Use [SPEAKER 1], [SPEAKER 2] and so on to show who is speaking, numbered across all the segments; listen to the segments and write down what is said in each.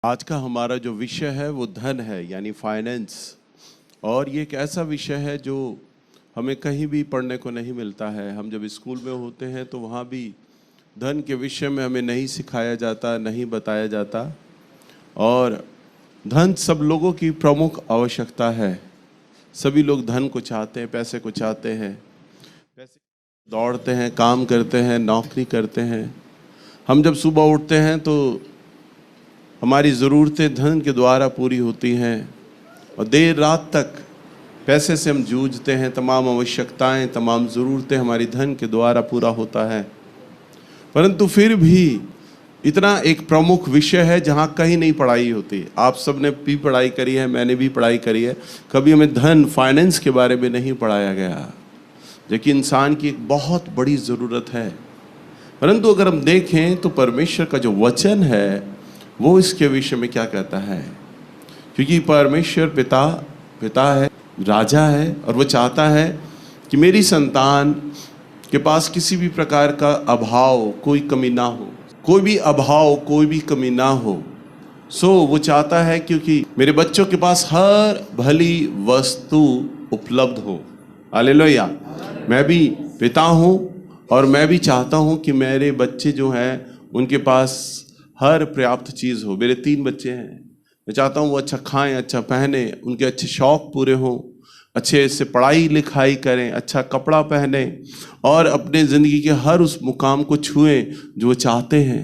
[SPEAKER 1] आज का हमारा जो विषय है वो धन है, यानी फाइनेंस। और ये एक ऐसा विषय है जो हमें कहीं भी पढ़ने को नहीं मिलता है। हम जब स्कूल में होते हैं तो वहाँ भी धन के विषय में हमें नहीं सिखाया जाता, नहीं बताया जाता। और धन सब लोगों की प्रमुख आवश्यकता है। सभी लोग धन को चाहते हैं, पैसे को चाहते हैं, पैसे दौड़ते हैं, काम करते हैं, नौकरी करते हैं। हम जब सुबह उठते हैं तो हमारी ज़रूरतें धन के द्वारा पूरी होती हैं और देर रात तक पैसे से हम जूझते हैं। तमाम आवश्यकताएं, तमाम ज़रूरतें हमारी धन के द्वारा पूरा होता है। परंतु फिर भी इतना एक प्रमुख विषय है जहाँ कहीं नहीं पढ़ाई होती। आप सब ने भी पढ़ाई करी है, मैंने भी पढ़ाई करी है, कभी हमें धन फाइनेंस के बारे में नहीं पढ़ाया गया, जो कि इंसान की एक बहुत बड़ी ज़रूरत है। परंतु अगर हम देखें तो परमेश्वर का जो वचन है वो इसके विषय में क्या कहता है, क्योंकि परमेश्वर पिता है, राजा है, और वो चाहता है कि मेरी संतान के पास किसी भी प्रकार का अभाव, कोई कमी ना हो, कोई भी अभाव, कोई भी कमी ना हो। वो चाहता है क्योंकि मेरे बच्चों के पास हर भली वस्तु उपलब्ध हो। हालेलुया। मैं भी पिता हूँ और मैं भी चाहता हूँ कि मेरे बच्चे जो हैं उनके पास हर पर्याप्त चीज़ हो। मेरे 3 बच्चे हैं, मैं चाहता हूँ वो अच्छा खाएं, अच्छा पहने, उनके अच्छे शौक़ पूरे हों, अच्छे से पढ़ाई लिखाई करें, अच्छा कपड़ा पहने और अपने ज़िंदगी के हर उस मुकाम को छुएं जो वो चाहते हैं।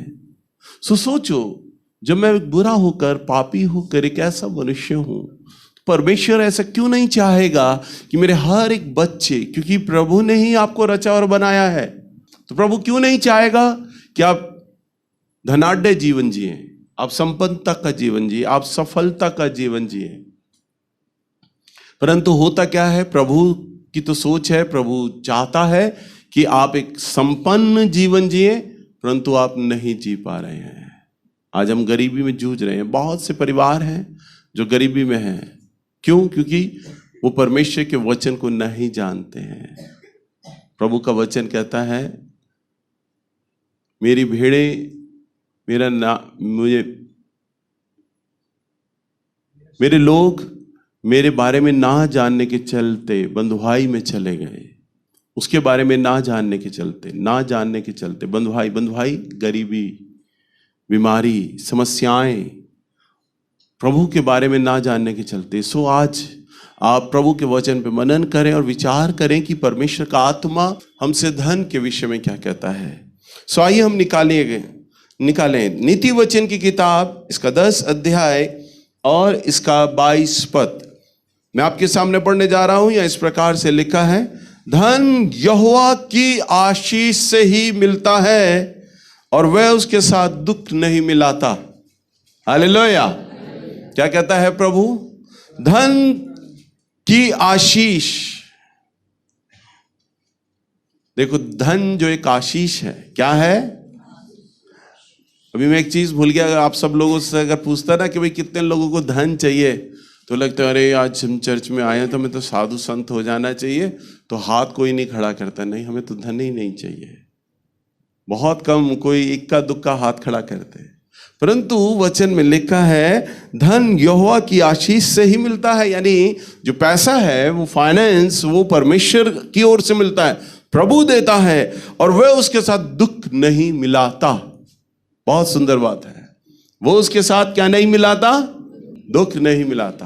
[SPEAKER 1] सोचो, जब मैं बुरा होकर, पापी होकर एक ऐसा मनुष्य हूँ, परमेश्वर ऐसा क्यों नहीं चाहेगा कि मेरे हर एक बच्चे, क्योंकि प्रभु ने ही आपको रचा और बनाया है, तो प्रभु क्यों नहीं चाहेगा कि आप धनाढ्य जीवन जिए, आप संपन्नता का जीवन जिए, आप सफलता का जीवन जिए। परंतु होता क्या है, प्रभु की तो सोच है, प्रभु चाहता है कि आप एक संपन्न जीवन जिए, परंतु आप नहीं जी पा रहे हैं। आज हम गरीबी में जूझ रहे हैं। बहुत से परिवार हैं जो गरीबी में हैं। क्यों? क्योंकि वो परमेश्वर के वचन को नहीं जानते हैं। प्रभु का वचन कहता है, मेरी भेड़ें मेरे लोग मेरे बारे में ना जानने के चलते बंधुआई में चले गए। उसके बारे में ना जानने के चलते बंधुआई, गरीबी, बीमारी, समस्याएं, प्रभु के बारे में ना जानने के चलते। आज आप प्रभु के वचन पे मनन करें और विचार करें कि परमेश्वर का आत्मा हमसे धन के विषय में क्या कहता है। आइए हम निकालें नीति वचन की किताब, इसका 10 अध्याय और इसका 22 पद मैं आपके सामने पढ़ने जा रहा हूं। या इस प्रकार से लिखा है, धन यहोवा की आशीष से ही मिलता है और वह उसके साथ दुख नहीं मिलाता। हालेलुया। क्या कहता है प्रभु? धन की आशीष। देखो, धन जो एक आशीष है, क्या है? अभी मैं एक चीज भूल गया। अगर आप सब लोगों से अगर पूछता ना कि भाई कितने लोगों को धन चाहिए, तो लगता है अरे आज हम चर्च में आए हैं तो हमें तो साधु संत हो जाना चाहिए, तो हाथ कोई नहीं खड़ा करता। नहीं, हमें तो धन ही नहीं चाहिए। बहुत कम कोई इक्का दुक्का हाथ खड़ा करते। परंतु वचन में लिखा है, धन यहोवा की आशीष से ही मिलता है। यानी जो पैसा है, वो फाइनेंस, वो परमेश्वर की ओर से मिलता है, प्रभु देता है, और वह उसके साथ दुख नहीं मिलाता। बहुत सुंदर बात है। वो उसके साथ क्या नहीं मिलाता? दुख नहीं मिलाता।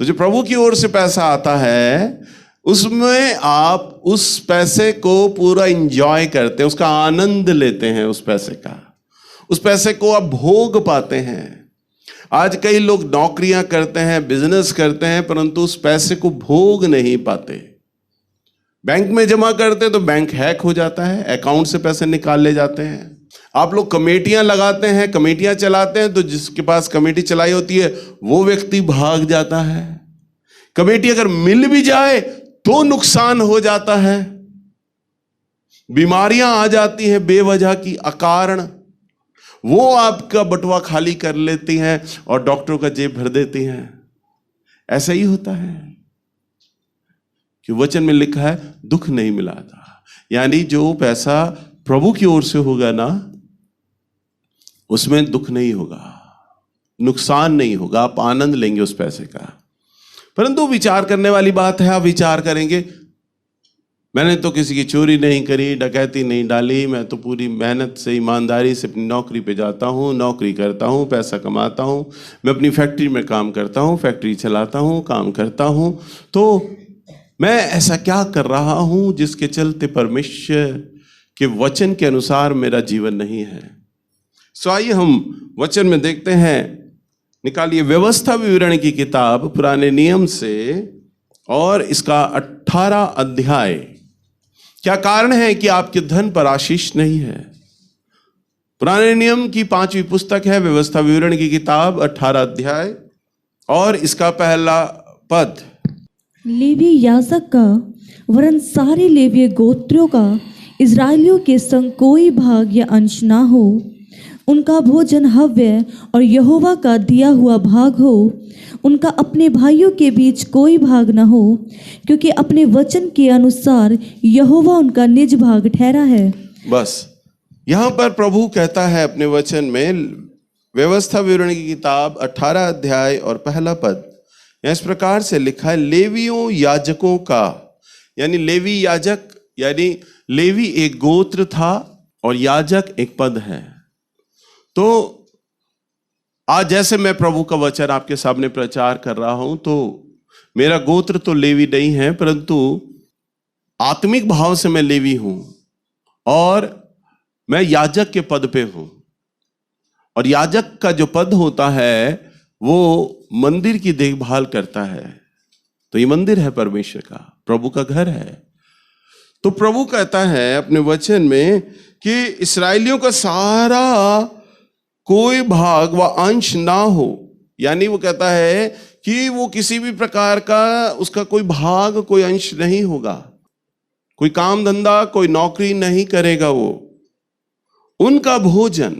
[SPEAKER 1] तो जो प्रभु की ओर से पैसा आता है, उसमें आप उस पैसे को पूरा एंजॉय करते हैं, उसका आनंद लेते हैं। उस पैसे को आप भोग पाते हैं। आज कई लोग नौकरियां करते हैं, बिजनेस करते हैं, परंतु उस पैसे को भोग नहीं पाते। बैंक में जमा करते हैं तो बैंक हैक हो जाता है, अकाउंट से पैसे निकाल ले जाते हैं। आप लोग कमेटियां लगाते हैं, कमेटियां चलाते हैं, तो जिसके पास कमेटी चलाई होती है वो व्यक्ति भाग जाता है। कमेटी अगर मिल भी जाए तो नुकसान हो जाता है। बीमारियां आ जाती हैं बेवजह की, अकारण। वो आपका बटुआ खाली कर लेती हैं और डॉक्टरों का जेब भर देती हैं। ऐसा ही होता है कि वचन में लिखा है, दुख नहीं मिलाता। यानी जो पैसा प्रभु की ओर से होगा ना, उसमें दुख नहीं होगा। नुकसान नहीं होगा, आप आनंद लेंगे उस पैसे का। परंतु विचार करने वाली बात है, आप विचार करेंगे मैंने तो किसी की चोरी नहीं करी, डकैती नहीं डाली, मैं तो पूरी मेहनत से ईमानदारी से अपनी नौकरी पे जाता हूँ, नौकरी करता हूँ, पैसा कमाता हूँ, मैं अपनी फैक्ट्री में काम करता हूँ, फैक्ट्री चलाता हूँ, काम करता हूँ, तो मैं ऐसा क्या कर रहा हूँ जिसके चलते परमेश्वर के वचन के अनुसार मेरा जीवन नहीं है। सो आइए हम वचन में देखते हैं, निकालिए व्यवस्था विवरण की किताब पुराने नियम से और इसका 18 अध्याय। क्या कारण है कि आपके धन पर आशीष नहीं है? पुराने नियम की 5वीं पुस्तक है, व्यवस्था विवरण की किताब 18 अध्याय और इसका पहला पद।
[SPEAKER 2] लेवी याजक का वरन सारे लेवीय गोत्रों का इस्राएलियों के संग कोई भाग या अंश ना हो, उनका भोजन हव्य और यहोवा का दिया हुआ भाग हो, उनका अपने भाइयों के बीच कोई भाग न हो, क्योंकि अपने वचन के अनुसार यहोवा उनका निज भाग ठहरा है। बस
[SPEAKER 1] यहां पर प्रभु कहता है अपने वचन में, व्यवस्था विवरण की किताब 18 अध्याय और पहला पद, इस प्रकार से लिखा है, लेवियों याजकों का, यानी लेवी याजक यानी लेवी एक गोत्र था और याजक एक पद है। तो आज जैसे मैं प्रभु का वचन आपके सामने प्रचार कर रहा हूं, तो मेरा गोत्र तो लेवी नहीं है, परंतु आत्मिक भाव से मैं लेवी हूं और मैं याजक के पद पे हूं। और याजक का जो पद होता है वो मंदिर की देखभाल करता है। तो ये मंदिर है परमेश्वर का, प्रभु का घर है। तो प्रभु कहता है अपने वचन में कि इस्राएलियों का सारा कोई भाग व अंश ना हो, यानी वो कहता है कि वो किसी भी प्रकार का उसका कोई भाग कोई अंश नहीं होगा, कोई काम धंधा कोई नौकरी नहीं करेगा, वो उनका भोजन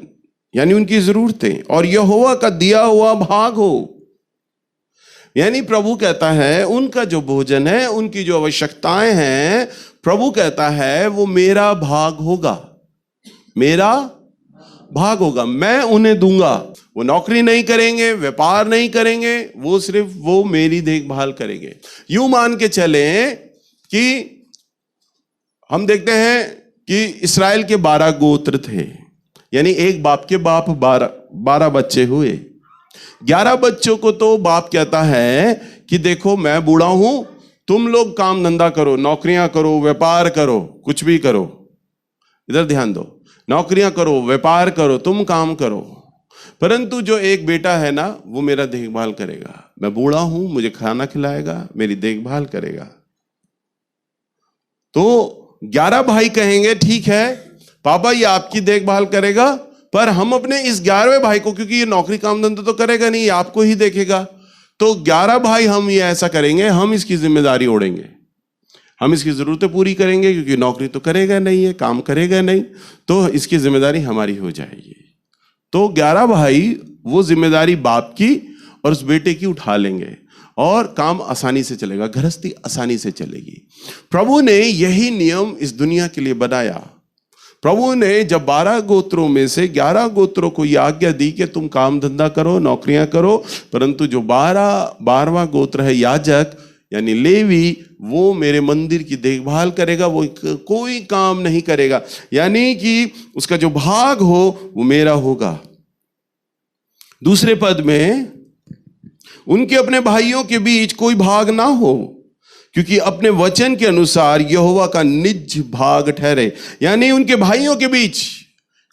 [SPEAKER 1] यानी उनकी जरूरतें और यहोवा का दिया हुआ भाग हो। यानी प्रभु कहता है उनका जो भोजन है, उनकी जो आवश्यकताएं हैं, प्रभु कहता है वो मेरा भाग होगा, मेरा भाग होगा, मैं उन्हें दूंगा। वो नौकरी नहीं करेंगे, व्यापार नहीं करेंगे, वो सिर्फ वो मेरी देखभाल करेंगे। यूं मान के चले कि हम देखते हैं कि इस्राएल के 12 गोत्र थे, यानी एक बाप के बाप 12 बच्चे हुए। 11 बच्चों को तो बाप कहता है कि देखो मैं बूढ़ा हूं, तुम लोग काम धंधा करो, नौकरियां करो, व्यापार करो, कुछ भी करो, इधर ध्यान दो, नौकरियां करो, व्यापार करो, तुम काम करो। परंतु जो एक बेटा है ना, वो मेरा देखभाल करेगा। मैं बूढ़ा हूं, मुझे खाना खिलाएगा, मेरी देखभाल करेगा। तो 11 भाई कहेंगे ठीक है पापा ये आपकी देखभाल करेगा, पर हम अपने इस 11वें भाई को, क्योंकि ये नौकरी काम धंधा तो करेगा नहीं, आपको ही देखेगा, तो 11 भाई हम ये ऐसा करेंगे, हम इसकी जिम्मेदारी ओढ़ेंगे, हम इसकी जरूरतें पूरी करेंगे, क्योंकि नौकरी तो करेगा नहीं है, काम करेगा नहीं, तो इसकी जिम्मेदारी हमारी हो जाएगी। तो 11 भाई वो जिम्मेदारी बाप की और उस बेटे की उठा लेंगे और काम आसानी से चलेगा, गृहस्थी आसानी से चलेगी। प्रभु ने यही नियम इस दुनिया के लिए बनाया। प्रभु ने जब 12 गोत्रों में से 11 गोत्रों को यह आज्ञा दी कि तुम काम धंधा करो, नौकरियां करो, परंतु जो 12वां गोत्र है याजक यानी लेवी, वो मेरे मंदिर की देखभाल करेगा, वो कोई काम नहीं करेगा, यानी कि उसका जो भाग हो वो मेरा होगा। दूसरे पद में, उनके अपने भाइयों के बीच कोई भाग ना हो, क्योंकि अपने वचन के अनुसार यहोवा का निज भाग ठहरे, यानी उनके भाइयों के बीच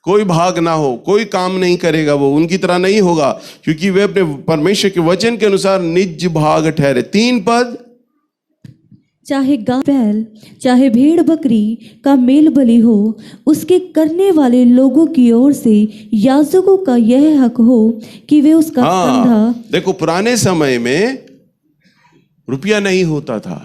[SPEAKER 1] कोई भाग ना हो, कोई काम नहीं करेगा, वो उनकी तरह नहीं होगा, क्योंकि वे अपने परमेश्वर के वचन के अनुसार निज भाग ठहरे। 3 पद,
[SPEAKER 2] चाहे गाय बैल चाहे भेड़ बकरी का मेल बलि हो, उसके करने वाले लोगों की ओर से याजकों का यह हक हो कि वे उसका कंधा।
[SPEAKER 1] देखो पुराने समय में रुपया नहीं होता था,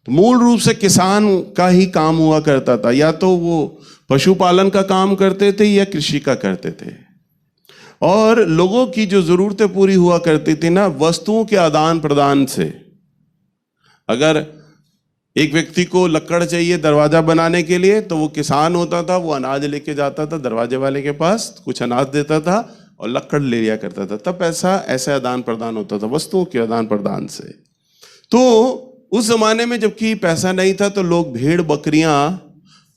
[SPEAKER 1] तो मूल रूप से किसान का ही काम हुआ करता था, या तो वो पशुपालन का काम करते थे या कृषि का करते थे, और लोगों की जो जरूरतें पूरी हुआ करती थी ना वस्तुओं के आदान प्रदान से। अगर एक व्यक्ति को लकड़ चाहिए दरवाजा बनाने के लिए, तो वो किसान होता था, वो अनाज लेके जाता था दरवाजे वाले के पास, कुछ अनाज देता था, और लकड़ ले लिया करता था। तब ऐसा आदान प्रदान होता था, वस्तुओं के आदान प्रदान से। तो उस जमाने में जबकि पैसा नहीं था तो लोग भेड़ बकरियां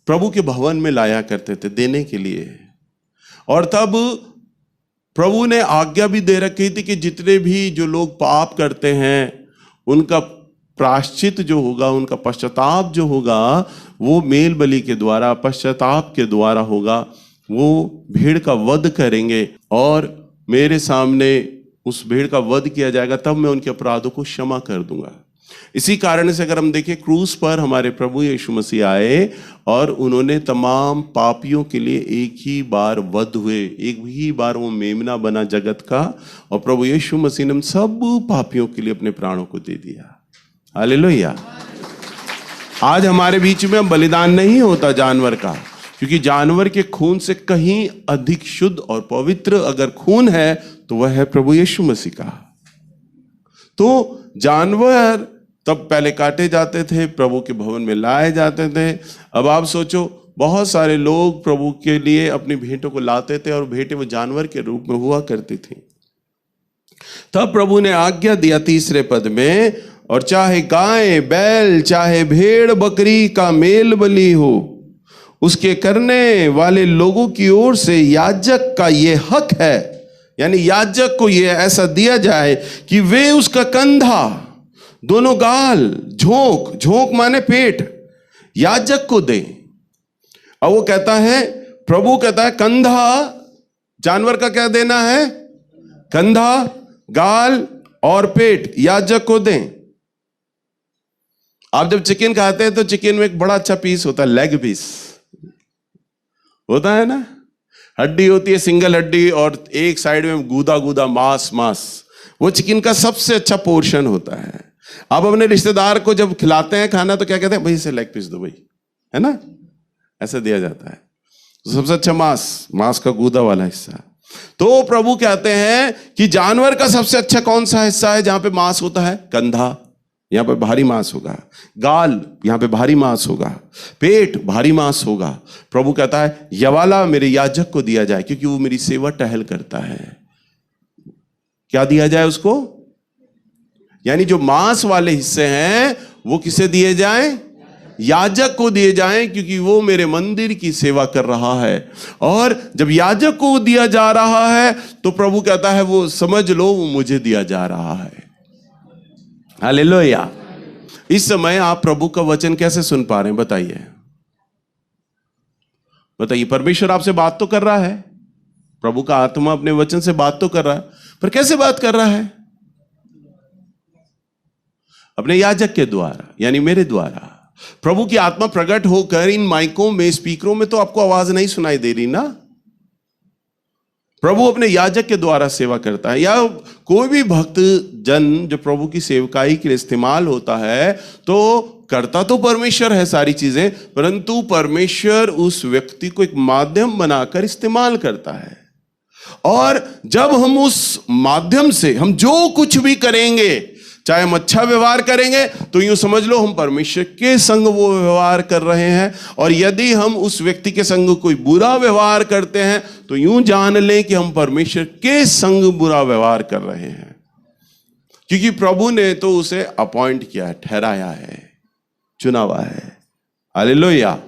[SPEAKER 1] प्रभु के भवन में लाया करते थे देने के लिए। और तब प्रभु ने आज्ञा भी दे रखी थी कि जितने भी जो लोग पाप करते हैं उनका प्रायश्चित जो होगा, उनका पश्चाताप जो होगा, वो मेल बलि के द्वारा, पश्चाताप के द्वारा होगा। वो भेड़ का वध करेंगे और मेरे सामने उस भेड़ का वध किया जाएगा, तब मैं उनके अपराधों को क्षमा कर दूंगा। इसी कारण से अगर हम देखें, क्रूस पर हमारे प्रभु यीशु मसीह आए और उन्होंने तमाम पापियों के लिए एक ही बार वध हुए, एक ही बार वो मेमना बना जगत का, और प्रभु यीशु मसीह ने हम सब पापियों के लिए अपने प्राणों को दे दिया। हालेलुया। आज हमारे बीच में बलिदान नहीं होता जानवर का, क्योंकि जानवर के खून से कहीं अधिक शुद्ध और पवित्र अगर खून है तो वह है प्रभु यीशु मसीह का। तो जानवर तब पहले काटे जाते थे, प्रभु के भवन में लाए जाते थे। अब आप सोचो, बहुत सारे लोग प्रभु के लिए अपनी भेंटों को लाते थे और भेंटें वो जानवर के रूप में हुआ करती थी। तब प्रभु ने आज्ञा दिया 3 पद में, और चाहे गाय बैल चाहे भेड़ बकरी का मेल बलि हो, उसके करने वाले लोगों की ओर से याजक का ये हक है, यानी याजक को ये ऐसा दिया जाए कि वे उसका कंधा, दोनों गाल, झोंक, झोंक माने पेट, याजक को दें। अब वो कहता है, प्रभु कहता है कंधा जानवर का क्या देना है, कंधा, गाल और पेट याजक को दें। आप जब चिकन खाते हैं तो चिकन में एक बड़ा अच्छा पीस होता है, लेग पीस होता है ना, हड्डी होती है, सिंगल हड्डी, और एक साइड में गूदा गूदा मांस, वो चिकन का सबसे अच्छा पोर्शन होता है। आप अपने रिश्तेदार को जब खिलाते हैं खाना तो क्या कहते हैं, भाई इसे लेग पीस दो भाई, है ना, ऐसा दिया जाता है। तो सबसे अच्छा मांस का गूदा वाला हिस्सा। तो प्रभु कहते हैं कि जानवर का सबसे अच्छा कौन सा हिस्सा है जहां पे मांस होता है, कंधा, यहां पे भारी मांस होगा, गाल यहां पे भारी मांस होगा, पेट भारी मांस होगा। प्रभु कहता है यह वाला मेरे याजक को दिया जाए, क्योंकि वो मेरी सेवा टहल करता है। क्या दिया जाए उसको, यानी जो मांस वाले हिस्से हैं वो किसे दिए जाएं, याजक को दिए जाएं, क्योंकि वो मेरे मंदिर की सेवा कर रहा है। और जब याजक को दिया जा रहा है तो प्रभु कहता है वो समझ लो वो मुझे दिया जा रहा है। हालेलुया। इस समय आप प्रभु का वचन कैसे सुन पा रहे हैं, बताइए। परमेश्वर आपसे बात तो कर रहा है, प्रभु का आत्मा अपने वचन से बात तो कर रहा है, पर कैसे बात कर रहा है, अपने याजक के द्वारा, यानी मेरे द्वारा। प्रभु की आत्मा प्रकट होकर इन माइकों में, स्पीकरों में तो आपको आवाज नहीं सुनाई दे रही ना। प्रभु अपने याजक के द्वारा सेवा करता है। या कोई भी भक्त जन जो प्रभु की सेवकाई के लिए इस्तेमाल होता है तो करता तो परमेश्वर है सारी चीजें, परंतु परमेश्वर उस व्यक्ति को एक माध्यम बनाकर इस्तेमाल करता है। और जब हम उस माध्यम से हम जो कुछ भी करेंगे, चाहे हम अच्छा व्यवहार करेंगे तो यूं समझ लो हम परमेश्वर के संग वो व्यवहार कर रहे हैं, और यदि हम उस व्यक्ति के संग कोई बुरा व्यवहार करते हैं तो यूं जान लें कि हम परमेश्वर के संग बुरा व्यवहार कर रहे हैं, क्योंकि प्रभु ने तो उसे अपॉइंट किया है, ठहराया है, चुना हुआ है। हालेलुया।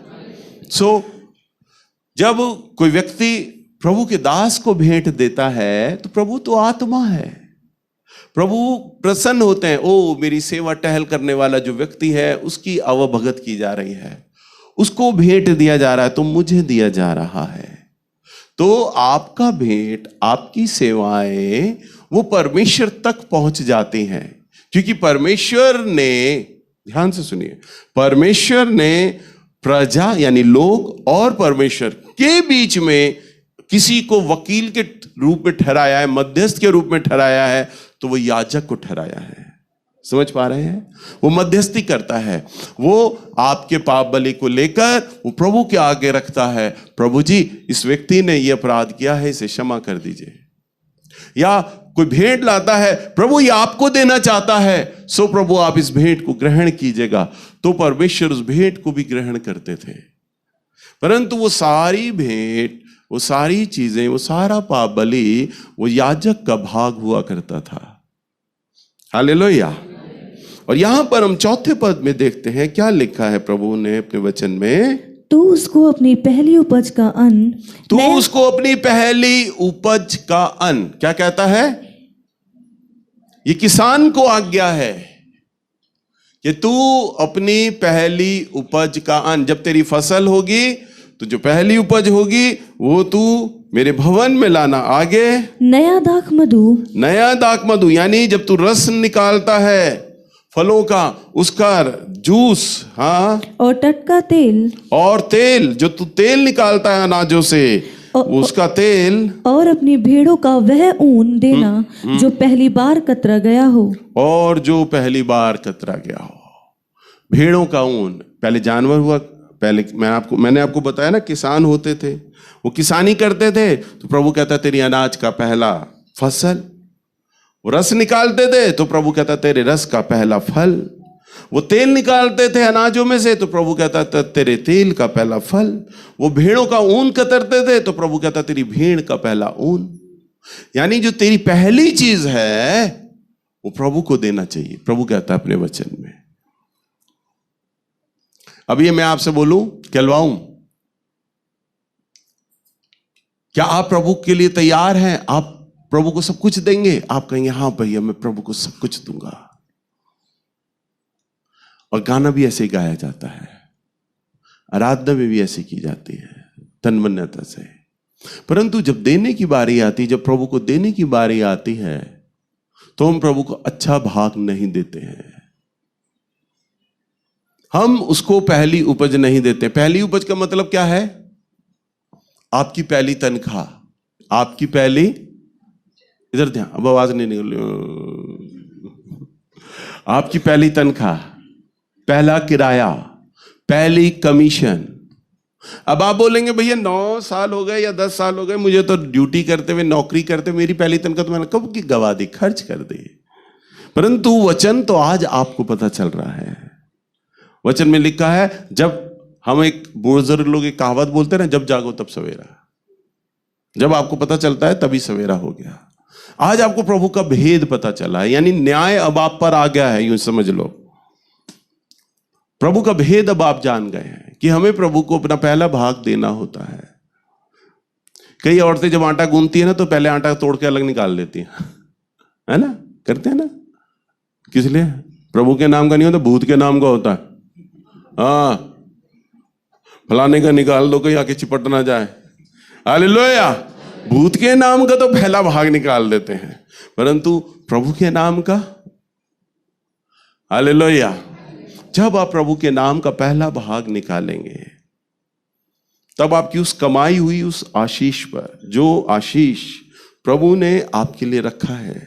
[SPEAKER 1] सो जब कोई व्यक्ति प्रभु के दास को भेंट देता है तो प्रभु तो आत्मा है, प्रभु प्रसन्न होते हैं। ओ मेरी सेवा टहल करने वाला जो व्यक्ति है उसकी अवभगत की जा रही है, उसको भेंट दिया जा रहा है, तो मुझे दिया जा रहा है। तो आपका भेंट, आपकी सेवाएं वो परमेश्वर तक पहुंच जाती हैं, क्योंकि परमेश्वर ने, ध्यान से सुनिए, परमेश्वर ने प्रजा यानी लोग और परमेश्वर के बीच में किसी को वकील के रूप में ठहराया है, मध्यस्थ के रूप में ठहराया है, तो वो याजक को ठहराया है। समझ पा रहे हैं? वो मध्यस्थी करता है, वो आपके पाप बलि को लेकर वो प्रभु के आगे रखता है, प्रभु जी इस व्यक्ति ने ये अपराध किया है, इसे क्षमा कर दीजिए। या कोई भेंट लाता है, प्रभु ये आपको देना चाहता है, सो प्रभु आप इस भेंट को ग्रहण कीजिएगा, तो परमेश्वर उस भेंट को भी ग्रहण करते थे। परंतु वो सारी भेंट वो सारी चीजें, वो सारा पाप बलि वो याजक का भाग हुआ करता था। हालेलुया। और यहां पर हम चौथे पद में देखते हैं क्या लिखा है प्रभु ने अपने वचन में,
[SPEAKER 2] तू उसको अपनी पहली उपज का अन्न,
[SPEAKER 1] तू उसको अपनी पहली उपज का अन्न, क्या कहता है? ये किसान को आज्ञा है कि तू अपनी पहली उपज का अन्न, जब तेरी फसल होगी तो जो पहली उपज होगी वो तू मेरे भवन में लाना। आगे,
[SPEAKER 2] नया दाख मधु,
[SPEAKER 1] नया दाख मधु, यानी जब तू रस निकालता है फलों का, उसका जूस, हाँ,
[SPEAKER 2] और टटका तेल,
[SPEAKER 1] और तेल, जो तू तेल निकालता है अनाजों से उसका तेल, और
[SPEAKER 2] अपनी भेड़ों का वह ऊन देना जो पहली बार कतरा गया हो,
[SPEAKER 1] और जो पहली बार कतरा गया हो। भेड़ों का ऊन, पहले जानवर हुआ, पहले मैंने आपको बताया ना, किसान होते थे, वो किसानी करते थे, तो प्रभु कहता तेरी अनाज का पहला फसल। वो रस निकालते थे तो प्रभु कहता तेरे रस का पहला फल। वो तेल निकालते थे अनाजों में से तो प्रभु कहता था तेरे तेल का पहला फल। वो भेड़ों का ऊन कतरते थे तो प्रभु कहता तेरी भेड़ का पहला ऊन। यानी जो तेरी पहली चीज है वो प्रभु को देना चाहिए, प्रभु कहता है अपने वचन में। अब ये मैं आपसे बोलूं, कहलवाऊं, क्या आप प्रभु के लिए तैयार हैं? आप प्रभु को सब कुछ देंगे? आप कहेंगे हाँ भैया मैं प्रभु को सब कुछ दूंगा। और गाना भी ऐसे ही गाया जाता है, आराधना में भी ऐसे की जाती है तन्मन्यता से। परंतु जब देने की बारी आती, जब प्रभु को देने की बारी आती है तो हम प्रभु को अच्छा भाग नहीं देते हैं। हम उसको पहली उपज नहीं देते। पहली उपज का मतलब क्या है? आपकी पहली तनख्वाह, आपकी पहली, इधर ध्यान, अब आवाज नहीं निकल, आपकी पहली तनख्वाह, पहला किराया, पहली कमीशन। अब आप बोलेंगे भैया 9 साल हो गए या 10 साल हो गए मुझे तो ड्यूटी करते हुए, नौकरी करते हुए, मेरी पहली तनख्वाह तो मैंने कब की गवा दी, खर्च कर दी। परंतु वचन तो आज आपको पता चल रहा है। वचन में लिखा है, जब हम एक बुजुर्ग लोग एक कहावत बोलते हैं ना, जब जागो तब सवेरा। जब आपको पता चलता है तभी सवेरा हो गया। आज आपको प्रभु का भेद पता चला है, यानी न्याय अब आप पर आ गया है, यूं समझ लो। प्रभु का भेद अब आप जान गए हैं कि हमें प्रभु को अपना पहला भाग देना होता है। कई औरतें जब आटा गूंथती है ना तो पहले आटा तोड़ के अलग निकाल लेती है ना, करते हैं ना। किस लिए? प्रभु के नाम का नहीं होता, भूत के नाम का होता है। हाँ, फलाने का निकाल दो कहीं आके चिपट ना जाए। हालेलुया। भूत के नाम का तो पहला भाग निकाल देते हैं, परंतु प्रभु के नाम का, हालेलुया, जब आप प्रभु के नाम का पहला भाग निकालेंगे तब आपकी उस कमाई हुई उस आशीष पर, जो आशीष प्रभु ने आपके लिए रखा है,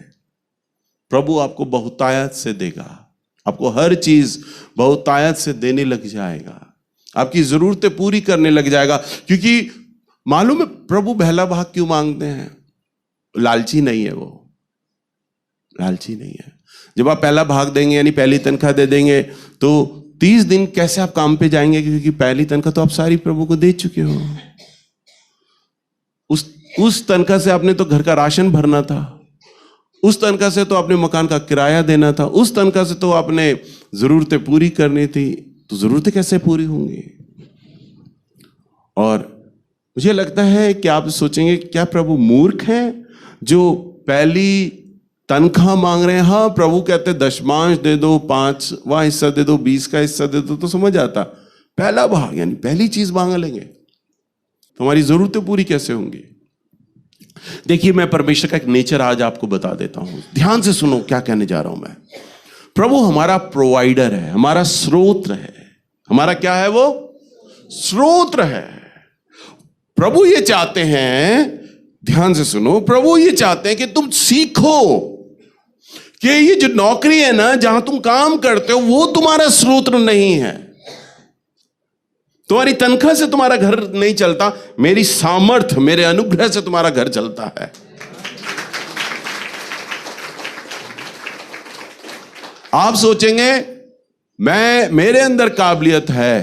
[SPEAKER 1] प्रभु आपको बहुतायत से देगा। आपको हर चीज बहुतायत से देने लग जाएगा, आपकी जरूरतें पूरी करने लग जाएगा। क्योंकि मालूम है प्रभु पहला भाग क्यों मांगते हैं? लालची नहीं है, वो लालची नहीं है। जब आप पहला भाग देंगे यानी पहली तनख्वाह दे देंगे तो 30 दिन कैसे आप काम पे जाएंगे? क्योंकि पहली तनख्वाह तो आप सारी प्रभु को दे चुके हो। उस तनख्वाह से आपने तो घर का राशन भरना था, उस तनख्वाह से तो आपने मकान का किराया देना था, उस तनख्वाह से तो आपने जरूरतें पूरी करनी थी। तो जरूरतें कैसे पूरी होंगी? और मुझे लगता है कि आप सोचेंगे क्या प्रभु मूर्ख हैं जो पहली तनख्वाह मांग रहे हैं? हाँ, प्रभु कहते दशमांश दे दो, 5वां हिस्सा दे दो, 20 का हिस्सा दे दो, तो समझ आता। पहला भाग यानी पहली चीज मांग लेंगे तो हमारी जरूरतें पूरी कैसे होंगी? देखिए, मैं परमेश्वर का एक नेचर आज आपको बता देता हूं, ध्यान से सुनो क्या कहने जा रहा हूं मैं। प्रभु हमारा प्रोवाइडर है, हमारा स्रोत है। हमारा क्या है? वो स्रोत है। प्रभु ये चाहते हैं, ध्यान से सुनो, प्रभु ये चाहते हैं कि तुम सीखो कि ये जो नौकरी है ना, जहां तुम काम करते हो, वो तुम्हारा स्रोत नहीं है। तुम्हारी तनख्वाह से तुम्हारा घर नहीं चलता, मेरी सामर्थ्य, मेरे अनुग्रह से तुम्हारा घर चलता है। आप सोचेंगे मेरे अंदर काबिलियत है,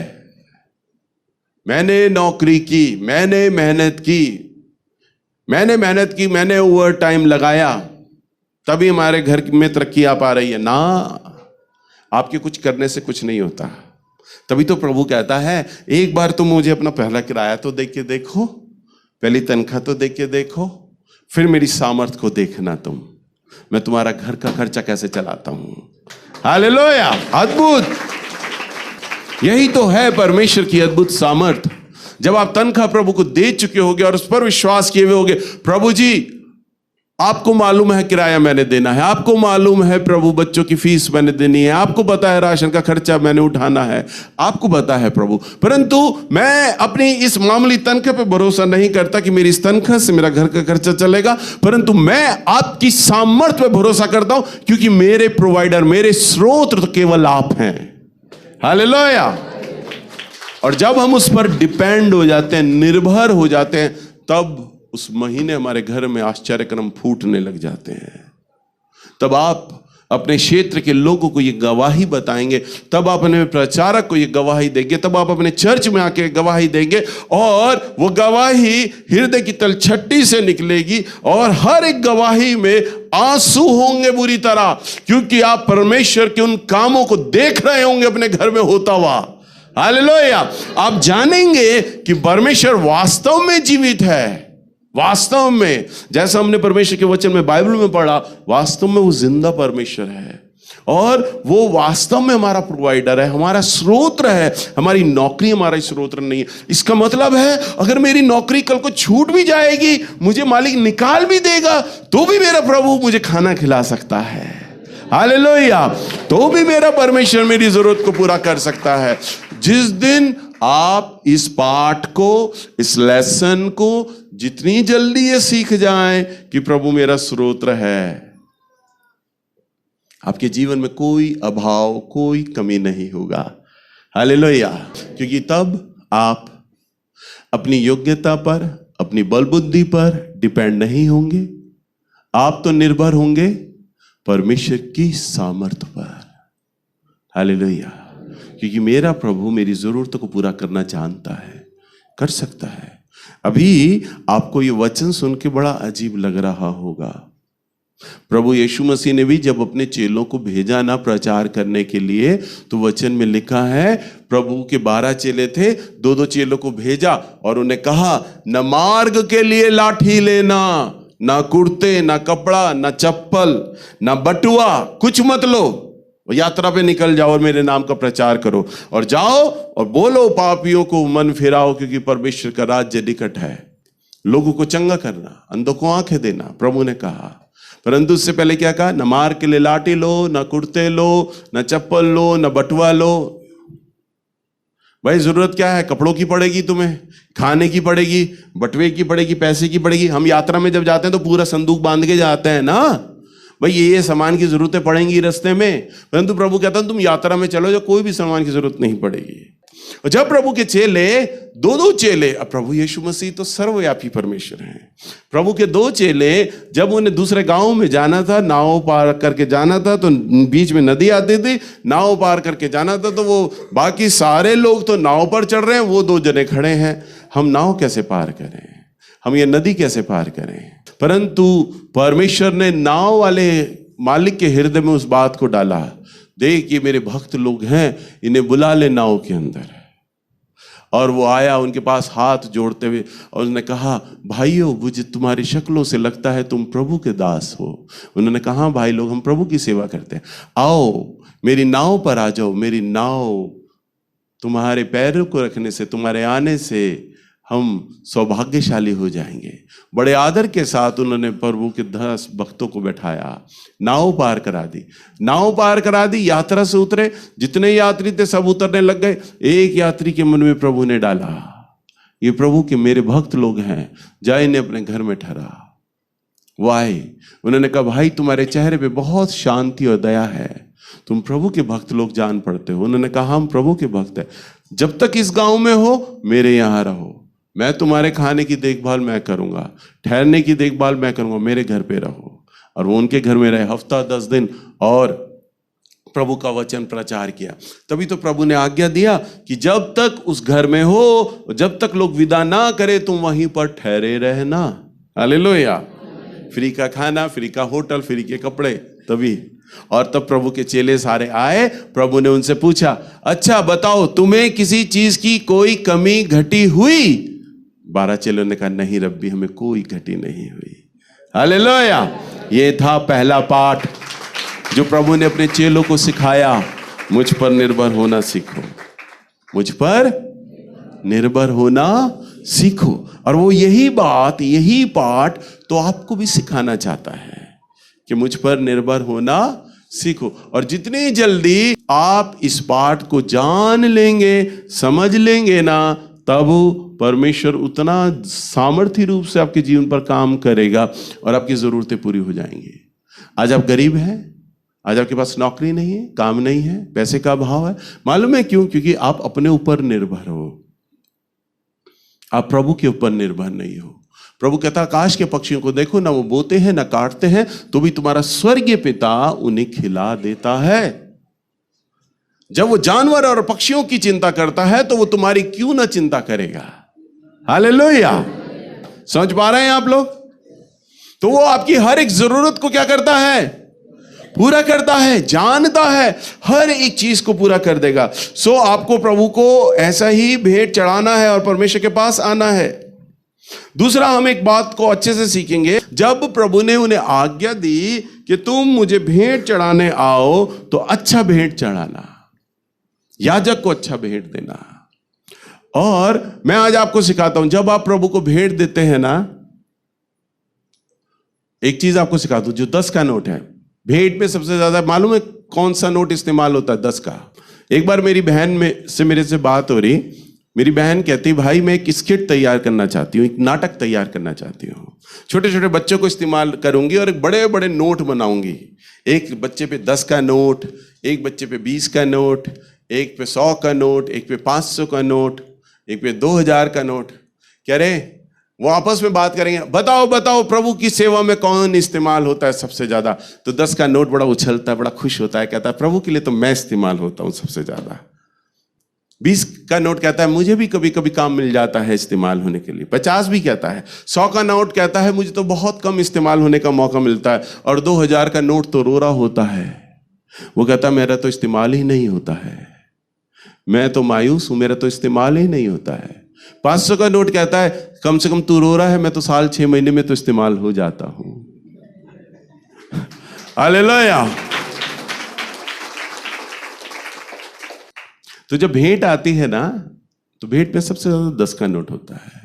[SPEAKER 1] मैंने नौकरी की, मैंने मेहनत की, मैंने मेहनत की, मैंने ओवर टाइम लगाया, तभी हमारे घर में तरक्की आ पा रही है ना। आपके कुछ करने से कुछ नहीं होता। तभी तो प्रभु कहता है, एक बार तुम मुझे अपना पहला किराया तो देख के देखो, पहली तनख्वाह तो देख के देखो, फिर मेरी सामर्थ को देखना तुम, मैं तुम्हारा घर का खर्चा कैसे चलाता हूं। हालेलुया, अद्भुत। यही तो है परमेश्वर की अद्भुत सामर्थ। जब आप तनख्वाह प्रभु को दे चुके होगे और उस पर विश्वास किए हुए होगे, प्रभु जी आपको मालूम है किराया मैंने देना है, आपको मालूम है प्रभु बच्चों की फीस मैंने देनी है, आपको पता है राशन का खर्चा मैंने उठाना है, आपको पता है प्रभु, परंतु मैं अपनी इस मामूली तनख्वाह पे भरोसा नहीं करता कि मेरी इस तनख्वाह से मेरा घर का खर्चा चलेगा, परंतु मैं आपकी सामर्थ्य पे भरोसा करता हूं, क्योंकि मेरे प्रोवाइडर, मेरे स्रोत तो केवल आप हैं। हालेलुया। और जब हम उस पर डिपेंड हो जाते हैं, निर्भर हो जाते हैं, तब उस महीने हमारे घर में आश्चर्यक्रम फूटने लग जाते हैं। तब आप अपने क्षेत्र के लोगों को ये गवाही बताएंगे, तब आप अपने प्रचारक को ये गवाही देंगे, तब आप अपने चर्च में आके गवाही देंगे, और वो गवाही हृदय की तलछट्टी से निकलेगी, और हर एक गवाही में आंसू होंगे बुरी तरह, क्योंकि आप परमेश्वर के उन कामों को देख रहे होंगे अपने घर में होता हुआ। हालेलुया। आप जानेंगे कि परमेश्वर वास्तव में जीवित है, वास्तव में जैसा हमने परमेश्वर के वचन में बाइबल में पढ़ा, वास्तव में वो जिंदा परमेश्वर है, और वो वास्तव में हमारा प्रोवाइडर है, हमारा स्रोत है। हमारी नौकरी हमारा स्रोत नहीं है। इसका मतलब है अगर मेरी नौकरी कल को छूट भी जाएगी, मुझे मालिक निकाल भी देगा, तो भी मेरा प्रभु मुझे खाना खिला सकता है। हालेलुया। तो भी मेरा परमेश्वर मेरी जरूरत को पूरा कर सकता है। जिस दिन आप इस पाठ को, इस लेसन को जितनी जल्दी ये सीख जाएं कि प्रभु मेरा स्रोत है, आपके जीवन में कोई अभाव, कोई कमी नहीं होगा। हालेलुया। क्योंकि तब आप अपनी योग्यता पर, अपनी बल बुद्धि पर डिपेंड नहीं होंगे, आप तो निर्भर होंगे परमेश्वर की सामर्थ पर। हालेलुया। क्योंकि मेरा प्रभु मेरी जरूरतों को पूरा करना जानता है, कर सकता है। अभी आपको ये वचन सुन के बड़ा अजीब लग रहा होगा। प्रभु यीशु मसीह ने भी जब अपने चेलों को भेजा ना प्रचार करने के लिए, तो वचन में लिखा है, प्रभु के 12 चेले थे, 2-2 चेलों को भेजा और उन्हें कहा, न मार्ग के लिए लाठी लेना, ना कुर्ते, ना कपड़ा, ना चप्पल, ना बटुआ, कुछ मत लो, यात्रा पे निकल जाओ और मेरे नाम का प्रचार करो, और जाओ और बोलो पापियों को मन फिराओ, क्योंकि परमेश्वर का राज्य निकट है। लोगों को चंगा करना, अंधों को आंखें देना, प्रभु ने कहा। परंतु उससे पहले क्या कहा? न मार के लिए लाठी लो, न कुर्ते लो, न चप्पल लो, न बटुआ लो। भाई जरूरत क्या है? कपड़ों की पड़ेगी, तुम्हें खाने की पड़ेगी, बटुए की पड़ेगी, पैसे की पड़ेगी। हम यात्रा में जब जाते हैं तो पूरा संदूक बांध के जाते हैं ना, भाई ये सामान की जरूरतें पड़ेंगी रास्ते में। परंतु प्रभु कहता है तुम यात्रा में चलो, जो कोई भी सामान की जरूरत नहीं पड़ेगी। और जब प्रभु के चेले, 2-2 चेले, अब प्रभु यीशु मसीह तो सर्वव्यापी परमेश्वर हैं, प्रभु के 2 चेले जब उन्हें दूसरे गांव में जाना था, नाव पार करके जाना था, तो बीच में नदी आती थी, नाव पार करके जाना था, तो वो बाकी सारे लोग तो नाव पर चढ़ रहे हैं, वो 2 जने खड़े हैं, हम नाव कैसे पार करें, हम ये नदी कैसे पार करें। परंतु परमेश्वर ने नाव वाले मालिक के हृदय में उस बात को डाला, देख ये मेरे भक्त लोग हैं, इन्हें बुला ले नाव के अंदर। और वो आया उनके पास हाथ जोड़ते हुए और उसने कहा, भाइयों मुझे तुम्हारी शक्लों से लगता है तुम प्रभु के दास हो। उन्होंने कहा, भाई लोग हम प्रभु की सेवा करते हैं, आओ मेरी नाव पर आ जाओ, मेरी नाव तुम्हारे पैरों को रखने से, तुम्हारे आने से हम सौभाग्यशाली हो जाएंगे। बड़े आदर के साथ उन्होंने प्रभु के 10 भक्तों को बैठाया, नाव पार करा दी, नाव पार करा दी, यात्रा से उतरे, जितने यात्री थे सब उतरने लग गए। एक यात्री के मन में प्रभु ने डाला, ये प्रभु के मेरे भक्त लोग हैं, जा इन्हें अपने घर में ठहरा। वो आए, उन्होंने कहा, भाई तुम्हारे चेहरे पे बहुत शांति और दया है, तुम प्रभु के भक्त लोग जान पड़ते हो। उन्होंने कहा, हम प्रभु के भक्त हैं, जब तक इस गांव में हो मेरे यहाँ रहो, मैं तुम्हारे खाने की देखभाल मैं करूंगा, ठहरने की देखभाल मैं करूंगा, मेरे घर पे रहो। और वो उनके घर में रहे हफ्ता 10 दिन और प्रभु का वचन प्रचार किया। तभी तो प्रभु ने आज्ञा दिया कि जब तक उस घर में हो, जब तक लोग विदा ना करे तुम वहीं पर ठहरे रहना। हालेलुया। फ्री का खाना, फ्री का होटल, फ्री के कपड़े, तभी। और तब प्रभु के चेले सारे आए, प्रभु ने उनसे पूछा, अच्छा बताओ तुम्हें किसी चीज की कोई कमी घटी हुई? 12 चेलों ने कहा, नहीं रब्बी, हमें कोई घटी नहीं हुई। हालेलुया। ये था पहला पाठ जो प्रभु ने अपने चेलों को सिखाया, मुझ पर निर्भर होना सीखो, मुझ पर निर्भर होना सीखो। और वो यही बात, यही पाठ तो आपको भी सिखाना चाहता है कि मुझ पर निर्भर होना सीखो। और जितनी जल्दी आप इस पाठ को जान लेंगे, समझ लेंगे ना, तब परमेश्वर उतना सामर्थ्य रूप से आपके जीवन पर काम करेगा और आपकी जरूरतें पूरी हो जाएंगी। आज आप गरीब हैं, आज आपके पास नौकरी नहीं है, काम नहीं है, पैसे का अभाव है, मालूम है क्यों? क्योंकि आप अपने ऊपर निर्भर हो, आप प्रभु के ऊपर निर्भर नहीं हो। प्रभु कहता, आकाश के पक्षियों को देखो, ना वो बोते हैं ना काटते हैं, तो भी तुम्हारा स्वर्गीय पिता उन्हें खिला देता है। जब वो जानवर और पक्षियों की चिंता करता है तो वो तुम्हारी क्यों ना चिंता करेगा? हालेलुया। समझ पा रहे हैं आप लोग? तो वो आपकी हर एक जरूरत को क्या करता है? पूरा करता है, जानता है, हर एक चीज को पूरा कर देगा। सो आपको प्रभु को ऐसा ही भेंट चढ़ाना है और परमेश्वर के पास आना है। दूसरा, हम एक बात को अच्छे से सीखेंगे। जब प्रभु ने उन्हें आज्ञा दी कि तुम मुझे भेंट चढ़ाने आओ, तो अच्छा भेंट चढ़ाना, याजक को अच्छा भेंट देना। और मैं आज आपको सिखाता हूं, जब आप प्रभु को भेंट देते हैं ना, एक चीज आपको सिखाता हूं, जो 10 का नोट है, भेंट में सबसे ज्यादा मालूम है कौन सा नोट इस्तेमाल होता है? 10 का। एक बार मेरी बहन मेरे से बात हो रही, मेरी बहन कहती, भाई मैं एक स्किट तैयार करना चाहती हूँ, एक नाटक तैयार करना चाहती हूँ, छोटे छोटे बच्चों को इस्तेमाल करूंगी और एक बड़े बड़े नोट बनाऊंगी। एक बच्चे पे 10 का नोट, एक बच्चे पे 20 का नोट, एक पे 100 का नोट, एक पे 500 का नोट, एक पे 2000 का नोट। कह रहे वो आपस में बात करेंगे, बताओ बताओ प्रभु की सेवा में कौन इस्तेमाल होता है सबसे ज्यादा? तो 10 का नोट बड़ा उछलता है, बड़ा खुश होता है, कहता है प्रभु के लिए तो मैं इस्तेमाल होता हूं सबसे ज्यादा। 20 का नोट कहता है मुझे भी कभी कभी काम मिल जाता है इस्तेमाल होने के लिए। 50 भी कहता है। 100 का नोट कहता है मुझे तो बहुत कम इस्तेमाल होने का मौका मिलता है। और 2000 का नोट तो रोरा होता है, वो कहता है मेरा तो इस्तेमाल ही नहीं होता है, मैं तो मायूस हूं, मेरा तो इस्तेमाल ही नहीं होता है। 500 का नोट कहता है कम से कम तू रो रहा है, मैं तो साल 6 महीने में तो इस्तेमाल हो जाता हूं। हालेलुया। तो जब भेंट आती है ना, तो भेंट में सबसे ज्यादा 10 का नोट होता है।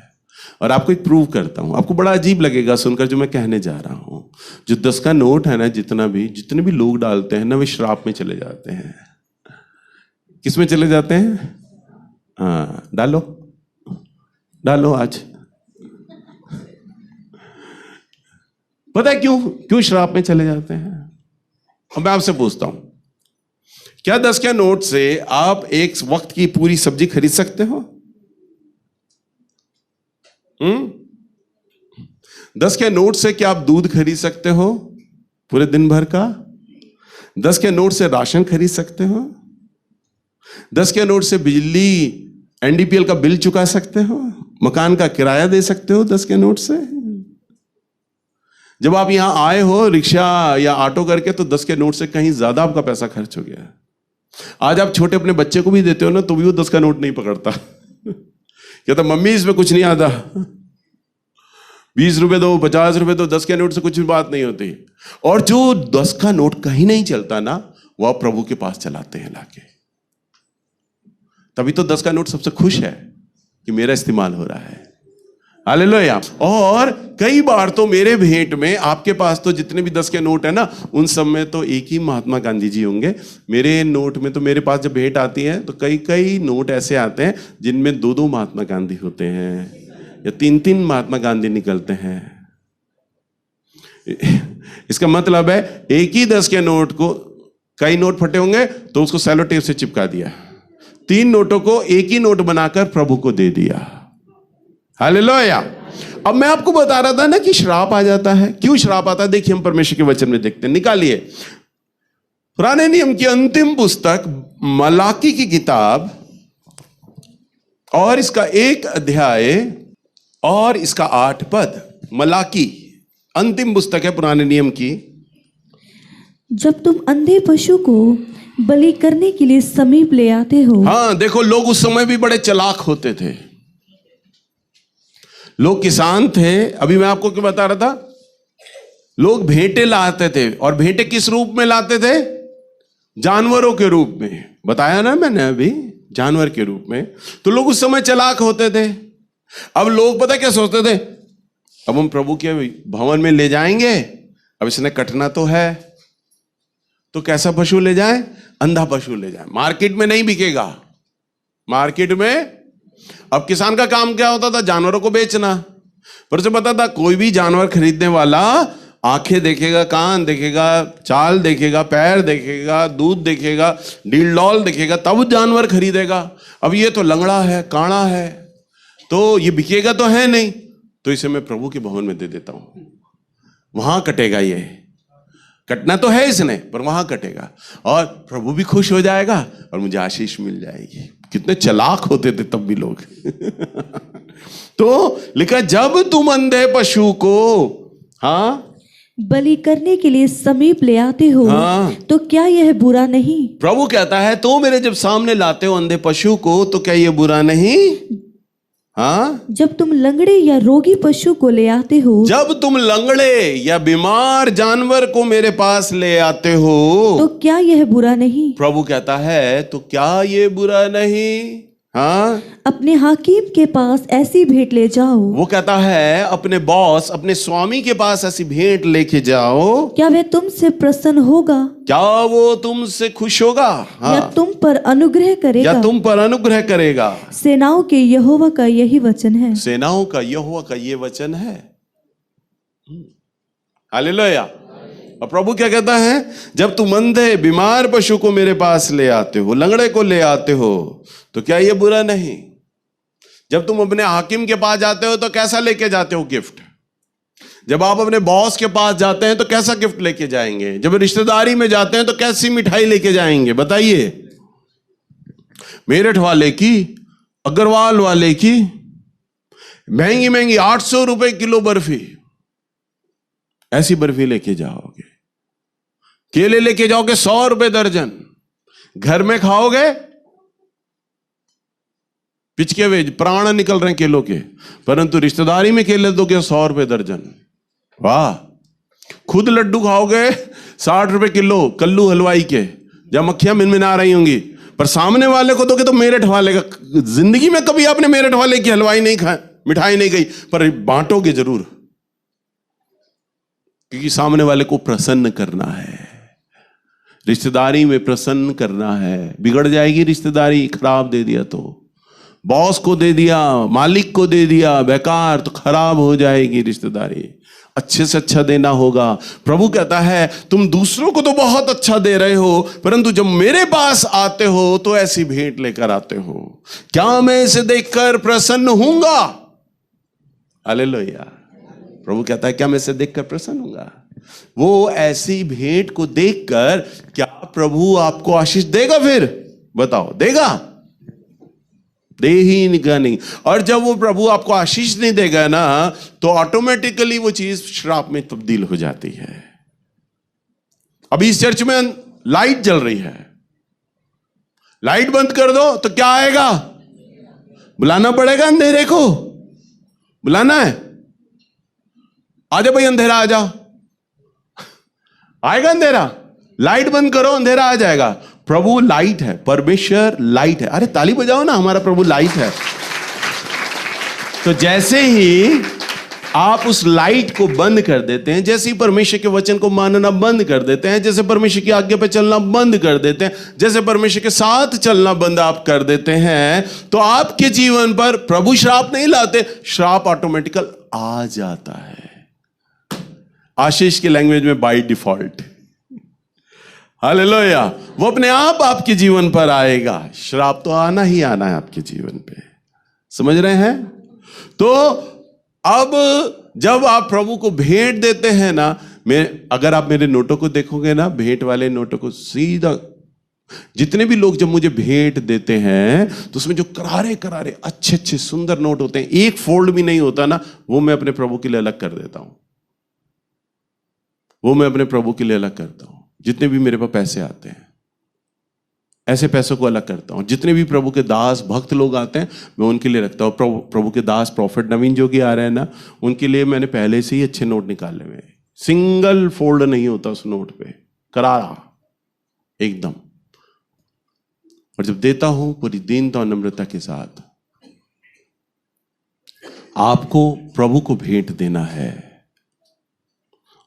[SPEAKER 1] और आपको एक प्रूव करता हूं, आपको बड़ा अजीब लगेगा सुनकर जो मैं कहने जा रहा हूं। जो 10 का नोट है ना, जितने भी लोग डालते हैं ना, वे श्राप में चले जाते हैं। किस में चले जाते हैं? हाँ, डालो आज। पता है क्यों श्राप में चले जाते हैं? अब मैं आपसे पूछता हूं, क्या 10 के नोट से आप एक वक्त की पूरी सब्जी खरीद सकते हो? 10 के नोट से क्या आप दूध खरीद सकते हो पूरे दिन भर का? 10 के नोट से राशन खरीद सकते हो? 10 के नोट से बिजली एनडीपीएल का बिल चुका सकते हो? मकान का किराया दे सकते हो 10 के नोट से? जब आप यहां आए हो रिक्शा या ऑटो करके, तो 10 के नोट से कहीं ज्यादा आपका पैसा खर्च हो गया। आज आप छोटे अपने बच्चे को भी देते हो ना, तो भी वो 10 का नोट नहीं पकड़ता। कहता मम्मी इसमें कुछ नहीं आता, 20 रुपए दो, 50 रुपए दो, 10 के नोट से कुछ भी बात नहीं होती। और जो 10 का नोट कहीं नहीं चलता ना, वो आप प्रभु के पास चलाते हैं लाके। तभी तो 10 का नोट सबसे खुश है कि मेरा इस्तेमाल हो रहा है। हालेलुया। और कई बार तो मेरे भेंट में, आपके पास तो जितने भी 10 के नोट है ना, उन सब में तो एक ही महात्मा गांधी जी होंगे। मेरे नोट में तो, मेरे पास जब भेंट आती है तो कई नोट ऐसे आते हैं जिनमें 2 महात्मा गांधी होते हैं या 3 महात्मा गांधी निकलते हैं। इसका मतलब है एक ही 10 के नोट को, कई नोट फटे होंगे तो उसको सेलो टेप से चिपका दिया, 3 नोटों को एक ही नोट बनाकर प्रभु को दे दिया। हालेलुया। अब मैं आपको बता रहा था ना कि श्राप आ जाता है। क्यों श्राप आता है? देखिए हम परमेश्वर के वचन में देखते हैं। निकालिए पुराने नियम की अंतिम पुस्तक मलाकी की किताब, और इसका 1 अध्याय और इसका 8 पद। मलाकी अंतिम पुस्तक है पुराने नियम की।
[SPEAKER 2] जब तुम अंधे पशु को बलि करने के लिए समीप ले आते हो।
[SPEAKER 1] हाँ देखो, लोग उस समय भी बड़े चालाक होते थे। लोग किसान थे। अभी मैं आपको क्या बता रहा था, लोग भेंटे लाते थे, और भेंटे किस रूप में लाते थे? जानवरों के रूप में। बताया ना मैंने अभी, जानवर के रूप में। तो लोग उस समय चालाक होते थे। अब लोग पता क्या सोचते थे, अब हम प्रभु के भवन में ले जाएंगे, अब इसने कटना तो है, तो कैसा पशु ले जाए? अंधा पशु ले जाए। मार्केट में नहीं बिकेगा। मार्केट में अब किसान का काम क्या होता था? जानवरों को बेचना। पर उसे पता था कोई भी जानवर खरीदने वाला आंखें देखेगा, कान देखेगा, चाल देखेगा, पैर देखेगा, दूध देखेगा, डीलडॉल देखेगा, तब जानवर खरीदेगा। अब ये तो लंगड़ा है, काड़ा है, तो ये बिकेगा तो है नहीं, तो इसे मैं प्रभु के भवन में दे देता हूं, वहां कटेगा। ये कटना तो है इसने, पर वहां कटेगा, और प्रभु भी खुश हो जाएगा और मुझे आशीष मिल जाएगी। कितने चालाक होते थे तब भी लोग। तो लिखा, जब तुम अंधे पशु को
[SPEAKER 2] बलि करने के लिए समीप ले आते हो, तो क्या यह बुरा नहीं?
[SPEAKER 1] प्रभु कहता है, तो मेरे जब सामने लाते हो अंधे पशु को, तो क्या यह बुरा नहीं?
[SPEAKER 2] जब तुम लंगड़े या रोगी पशु को ले आते हो,
[SPEAKER 1] जब तुम लंगड़े या बीमार जानवर को मेरे पास ले आते हो,
[SPEAKER 2] तो क्या यह बुरा नहीं?
[SPEAKER 1] प्रभु कहता है, तो क्या ये बुरा नहीं?
[SPEAKER 2] अपने हाकिम के पास ऐसी भेंट ले जाओ।
[SPEAKER 1] वो कहता है, अपने बॉस, अपने स्वामी के पास ऐसी भेंट लेके जाओ।
[SPEAKER 2] क्या वह तुमसे प्रसन्न होगा?
[SPEAKER 1] क्या वो तुमसे खुश होगा?
[SPEAKER 2] या तुम पर अनुग्रह करेगा?
[SPEAKER 1] या तुम पर अनुग्रह करेगा?
[SPEAKER 2] सेनाओं के यहोवा का यही वचन है।
[SPEAKER 1] सेनाओं का यहोवा का ये वचन है। हालेलुया। और प्रभु क्या कहता है, जब तुम अंधे बीमार पशु को मेरे पास ले आते हो, लंगड़े को ले आते हो, तो क्या ये बुरा नहीं? जब तुम अपने हाकिम के पास जाते हो, तो कैसा लेके जाते हो? गिफ्ट। जब आप अपने बॉस के पास जाते हैं, तो कैसा गिफ्ट लेके जाएंगे? जब रिश्तेदारी में जाते हैं, तो कैसी मिठाई लेके जाएंगे? बताइए। मेरठ वाले की, अग्रवाल वाले की महंगी महंगी 800 रुपए किलो बर्फी, ऐसी बर्फी लेके जाओगे। केले लेके जाओगे 100 रुपए दर्जन। घर में खाओगे, पिचके हुए प्राण निकल रहे हैं केलों के, परंतु रिश्तेदारी में केले दोगे 100 रुपए दर्जन। वाह। खुद लड्डू खाओगे 60 रुपए किलो कल्लू हलवाई के, जब मक्खियां मिनमिना रही होंगी, पर सामने वाले को दोगे तो मेरठ वाले का। जिंदगी में कभी आपने मेरठ वाले की हलवाई नहीं खाई, मिठाई नहीं गई, पर बांटोगे जरूर, क्योंकि सामने वाले को प्रसन्न करना है, रिश्तेदारी में प्रसन्न करना है। बिगड़ जाएगी रिश्तेदारी, खराब दे दिया तो, बॉस को दे दिया, मालिक को दे दिया, बेकार, तो खराब हो जाएगी रिश्तेदारी। अच्छे से अच्छा देना होगा। प्रभु कहता है, तुम दूसरों को तो बहुत अच्छा दे रहे हो, परंतु जब मेरे पास आते हो तो ऐसी भेंट लेकर आते हो। क्या मैं इसे देखकर प्रसन्न होऊंगा? हालेलुया। प्रभु कहता है, क्या मैं इसे देखकर प्रसन्न होऊंगा? वो ऐसी भेंट को देखकर क्या प्रभु आपको आशीष देगा? फिर बताओ, देगा? दे ही नहीं। और जब वो प्रभु आपको आशीष नहीं देगा ना, तो ऑटोमेटिकली वो चीज श्राप में तब्दील हो जाती है। अभी इस चर्च में लाइट जल रही है, लाइट बंद कर दो तो क्या आएगा? बुलाना पड़ेगा अंधेरे को, बुलाना है, आजा भाई अंधेरा आजा। आएगा अंधेरा? लाइट बंद करो, अंधेरा आ जाएगा। प्रभु लाइट है, परमेश्वर लाइट है। अरे ताली बजाओ ना, हमारा प्रभु लाइट है। तो जैसे ही आप उस लाइट को बंद कर देते हैं, जैसे ही परमेश्वर के वचन को मानना बंद कर देते हैं, जैसे परमेश्वर की आज्ञा पे चलना बंद कर देते हैं, जैसे परमेश्वर के साथ चलना बंद आप कर देते हैं, तो आपके जीवन पर प्रभु श्राप नहीं लाते, श्राप ऑटोमेटिकल आ जाता है। आशीष की लैंग्वेज में बाय डिफॉल्ट। हालेलुया। वो अपने आप आपके जीवन पर आएगा। श्राप तो आना ही आना है आपके जीवन पे। समझ रहे हैं? तो अब जब आप प्रभु को भेंट देते हैं ना, अगर आप मेरे नोटों को देखोगे ना, भेंट वाले नोटों को सीधा जितने भी लोग जब मुझे भेंट देते हैं तो उसमें जो करारे करारे अच्छे अच्छे सुंदर नोट होते हैं, एक फोल्ड भी नहीं होता ना, वो मैं अपने प्रभु के लिए अलग कर देता हूं। वो मैं अपने प्रभु के लिए अलग करता हूं। जितने भी मेरे पास पैसे आते हैं, ऐसे पैसों को अलग करता हूं। जितने भी प्रभु के दास भक्त लोग आते हैं, मैं उनके लिए रखता हूं। प्रभु के दास प्रॉफिट नवीन जोगी आ रहे हैं ना, उनके लिए मैंने पहले से ही अच्छे नोट निकाले हुए हैं। सिंगल फोल्ड नहीं होता उस नोट पे, करारा एकदम। और जब देता हूं पूरी दीनता और नम्रता के साथ। आपको प्रभु को भेंट देना है,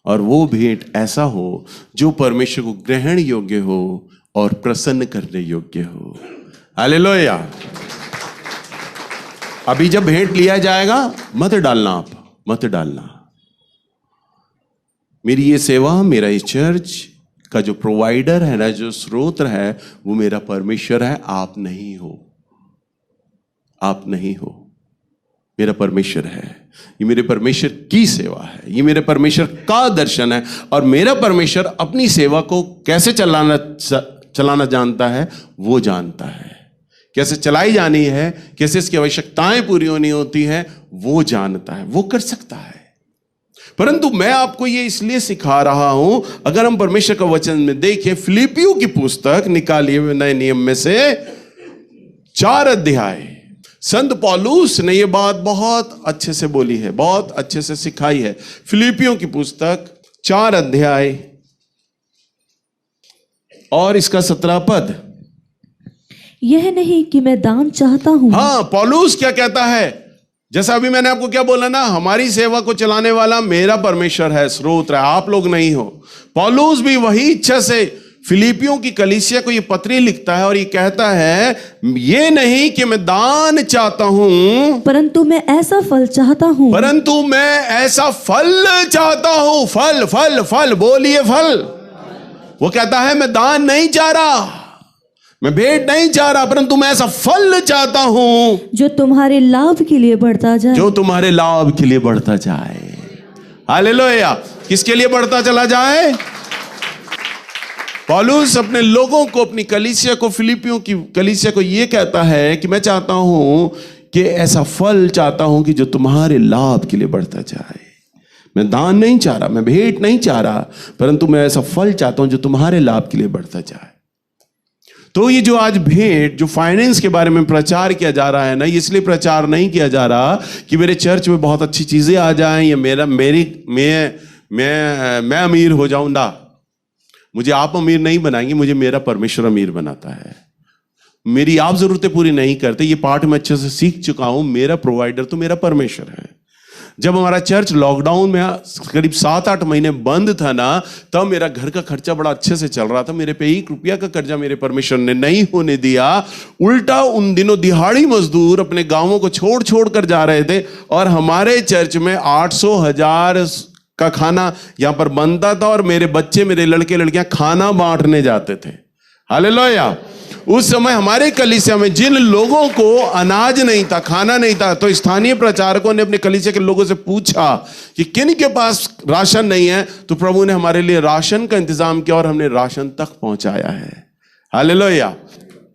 [SPEAKER 1] और वो भेंट ऐसा हो जो परमेश्वर को ग्रहण योग्य हो और प्रसन्न करने योग्य हो। हालेलुया। अभी जब भेंट लिया जाएगा मत डालना, आप मत डालना। मेरी ये सेवा, मेरा ये चर्च का जो प्रोवाइडर है ना, जो स्रोत है, वो मेरा परमेश्वर है, आप नहीं हो। आप नहीं हो, मेरा परमेश्वर है। ये मेरे परमेश्वर की सेवा है, ये मेरे परमेश्वर का दर्शन है। और मेरा परमेश्वर अपनी सेवा को कैसे चलाना जानता है, वो जानता है। कैसे चलाई जानी है, कैसे इसकी आवश्यकताएं पूरी होनी होती है, वो जानता है, वो कर सकता है। परंतु मैं आपको ये इसलिए सिखा रहा हूं, अगर हम परमेश्वर का वचन में देखें, फिलिपियों की पुस्तक निकालिए हुए नए नियम में से 4 अध्याय, संत पौलुस ने ये बात बहुत अच्छे से बोली है, बहुत अच्छे से सिखाई है। फिलिपियों की पुस्तक 4 अध्याय और इसका 17 पद।
[SPEAKER 2] यह नहीं कि मैं दान चाहता हूं।
[SPEAKER 1] हाँ, पौलुस क्या कहता है? जैसा अभी मैंने आपको क्या बोला ना, हमारी सेवा को चलाने वाला मेरा परमेश्वर है, स्रोत है, आप लोग नहीं हो। पौलुस भी वही इच्छा से फिलिपियों की कलीसिया को ये पत्री लिखता है और ये कहता है, ये नहीं कि मैं दान चाहता हूं,
[SPEAKER 2] परंतु मैं ऐसा फल चाहता हूं।
[SPEAKER 1] परंतु मैं ऐसा फल चाहता हूं। फल फल फल, बोलिए फल। वो कहता है मैं दान नहीं चाह रहा, मैं भेंट नहीं चाह रहा, परंतु मैं ऐसा फल चाहता हूं
[SPEAKER 2] जो तुम्हारे लाभ के लिए बढ़ता जाए।
[SPEAKER 1] जो तुम्हारे लाभ के लिए बढ़ता जाए। हालेलुया। किसके लिए बढ़ता चला जाए? पौलुस अपने लोगों को, अपनी कलीसिया को, फिलिपियों की कलीसिया को ये कहता है कि मैं चाहता हूं कि ऐसा फल चाहता हूं कि जो तुम्हारे लाभ के लिए बढ़ता जाए। मैं दान नहीं चाह रहा, मैं भेंट नहीं चाह रहा, परंतु मैं ऐसा फल चाहता हूं जो तुम्हारे लाभ के लिए बढ़ता जाए। तो ये जो आज भेंट, जो फाइनेंस के बारे में प्रचार किया जा रहा है ना, इसलिए प्रचार नहीं किया जा रहा कि मेरे चर्च में बहुत अच्छी चीजें आ जाएं या मैं अमीर हो जाऊं ना। मुझे आप अमीर नहीं बनाएंगे, मुझे मेरा परमेश्वर अमीर बनाता है। मेरी आप जरूरतें पूरी नहीं करते, ये पाठ मैं अच्छे से सीख चुका हूं। मेरा प्रोवाइडर तो मेरा परमेश्वर है। जब हमारा चर्च लॉकडाउन में करीब 7-8 महीने बंद था ना, तब मेरा घर का खर्चा बड़ा अच्छे से चल रहा था। मेरे पे 1 रुपया का कर्जा मेरे परमेश्वर ने नहीं होने दिया। उल्टा उन दिनों दिहाड़ी मजदूर अपने गांवों को छोड़ छोड़ कर जा रहे थे, और हमारे चर्च में 800-1000 का खाना यहां पर बनता था, और मेरे बच्चे, मेरे लड़के लड़कियां खाना बांटने जाते थे। हालेलुया। उस समय हमारे कलीसिया में जिन लोगों को अनाज नहीं था, खाना नहीं था, तो स्थानीय प्रचारकों ने अपने कलीसिया के लोगों से पूछा कि किन के पास राशन नहीं है, तो प्रभु ने हमारे लिए राशन का इंतजाम किया और हमने राशन तक पहुंचाया है। हालेलुया।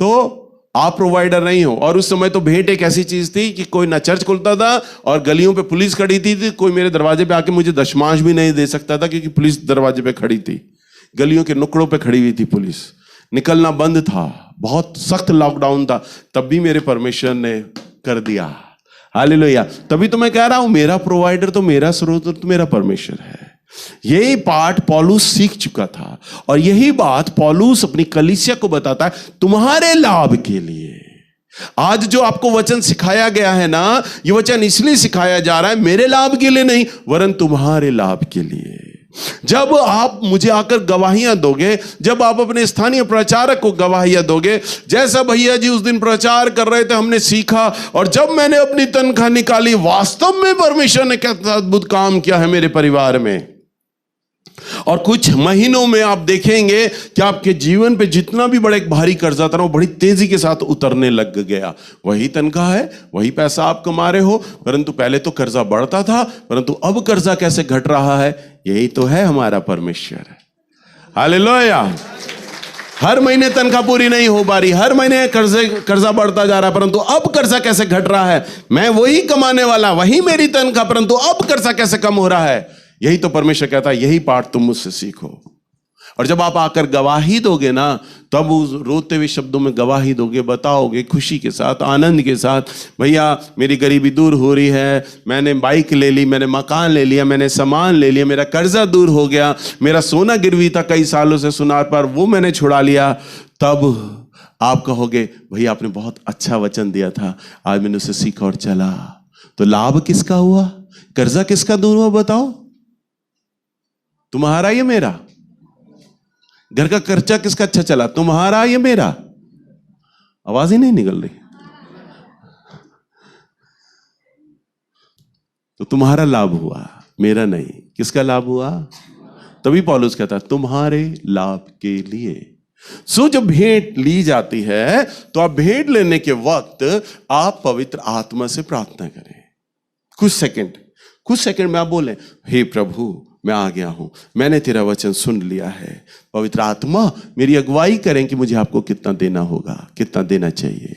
[SPEAKER 1] तो आप प्रोवाइडर नहीं हो। और उस समय तो भेंट एक ऐसी चीज थी कि कोई ना चर्च खुलता था और गलियों पे पुलिस खड़ी थी। कोई मेरे दरवाजे पे आके मुझे दशमांश भी नहीं दे सकता था, क्योंकि पुलिस दरवाजे पे खड़ी थी, गलियों के नुक्कड़ों पे खड़ी हुई थी पुलिस। निकलना बंद था, बहुत सख्त लॉकडाउन था, तब भी मेरे परमेश्वर ने कर दिया। हालेलुया। तभी तो मैं कह रहा हूं, मेरा प्रोवाइडर तो मेरा स्रोत तो मेरा परमेश्वर है। यही पाठ पौलुस सीख चुका था, और यही बात पौलुस अपनी कलीसिया को बताता है तुम्हारे लाभ के लिए। आज जो आपको वचन सिखाया गया है ना, ये वचन इसलिए सिखाया जा रहा है, मेरे लाभ के लिए नहीं, वरन तुम्हारे लाभ के लिए। जब आप मुझे आकर गवाहियां दोगे, जब आप अपने स्थानीय प्रचारक को गवाहियां दोगे, जैसा भैया जी उस दिन प्रचार कर रहे थे, हमने सीखा, और जब मैंने अपनी तनख्वाह निकाली, वास्तव में परमेश्वर ने क्या अद्भुत काम किया है मेरे परिवार में। और कुछ महीनों में आप देखेंगे कि आपके जीवन पे जितना भी बड़ा एक भारी कर्जा था, वो बड़ी तेजी के साथ उतरने लग गया। वही तनख्वाह है, वही पैसा आप कमा रहे हो, परंतु पहले तो कर्जा बढ़ता था, परंतु अब कर्जा कैसे घट रहा है? यही तो है हमारा परमेश्वर। हालेलुया। हर महीने तनख्वाह पूरी नहीं हो पा रही, हर महीने कर्जा बढ़ता जा रहा है, परंतु अब कर्जा कैसे घट रहा है, मैं वही कमाने वाला, वही मेरी तनख्वाह, परंतु अब कर्जा कैसे कम हो रहा है। यही तो परमेश्वर कहता है, यही पाठ तुम मुझसे सीखो। और जब आप आकर गवाही दोगे ना, तब उस रोते हुए शब्दों में गवाही दोगे, बताओगे खुशी के साथ, आनंद के साथ, भैया मेरी गरीबी दूर हो रही है, मैंने बाइक ले ली, मैंने मकान ले लिया, मैंने सामान ले लिया, मेरा कर्जा दूर हो गया, मेरा सोना गिरवी था कई सालों से सुनार पर, वो मैंने छुड़ा लिया। तब आप कहोगे, भैया आपने बहुत अच्छा वचन दिया था, आज मैंने उसे सीखा और चला। तो लाभ किसका हुआ, कर्जा किसका दूर हुआ, बताओ? तुम्हारा या मेरा? घर का खर्चा किसका अच्छा चला, तुम्हारा या मेरा? आवाज ही नहीं निकल रही। तो तुम्हारा लाभ हुआ, मेरा नहीं। किसका लाभ हुआ? तभी पौलुस कहता है, तुम्हारे लाभ के लिए। सो जब भेंट ली जाती है, तो आप भेंट लेने के वक्त आप पवित्र आत्मा से प्रार्थना करें। कुछ सेकंड में आप बोलें, हे प्रभु मैं आ गया हूं, मैंने तेरा वचन सुन लिया है, पवित्र आत्मा मेरी अगुवाई करें कि मुझे आपको कितना देना होगा, कितना देना चाहिए।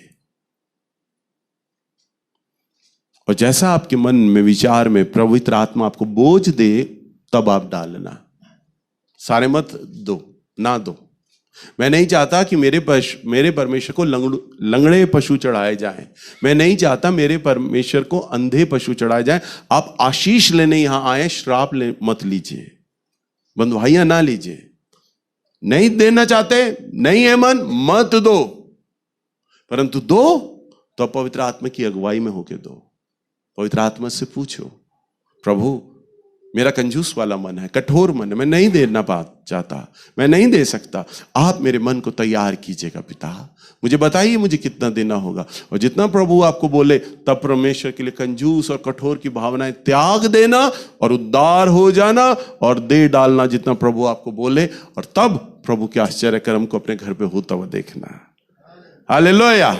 [SPEAKER 1] और जैसा आपके मन में विचार में पवित्र आत्मा आपको बोझ दे, तब आप डालना, सारे मत दो, ना दो। मैं नहीं चाहता कि मेरे परमेश्वर को लंगड़े पशु चढ़ाए जाएं। मैं नहीं चाहता मेरे परमेश्वर को अंधे पशु चढ़ाए जाएं। आप आशीष लेने यहां आए, श्राप मत लीजिए, बंधुआइयां ना लीजिए। नहीं देना चाहते, नहीं है मन, मत दो, परंतु दो तो पवित्र आत्मा की अगुवाई में होके दो। पवित्र आत्मा से पूछो, प्रभु मेरा कंजूस वाला मन है, कठोर मन है, मैं नहीं देना चाहता, मैं नहीं दे सकता, आप मेरे मन को तैयार कीजिएगा पिता, मुझे बताइए मुझे कितना देना होगा। और जितना प्रभु आपको बोले, तब परमेश्वर के लिए कंजूस और कठोर की भावनाएं त्याग देना और उद्धार हो जाना और दे डालना जितना प्रभु आपको बोले, और तब प्रभु के आश्चर्य कर्म को अपने घर पे होता हुआ देखना। हालेलुया।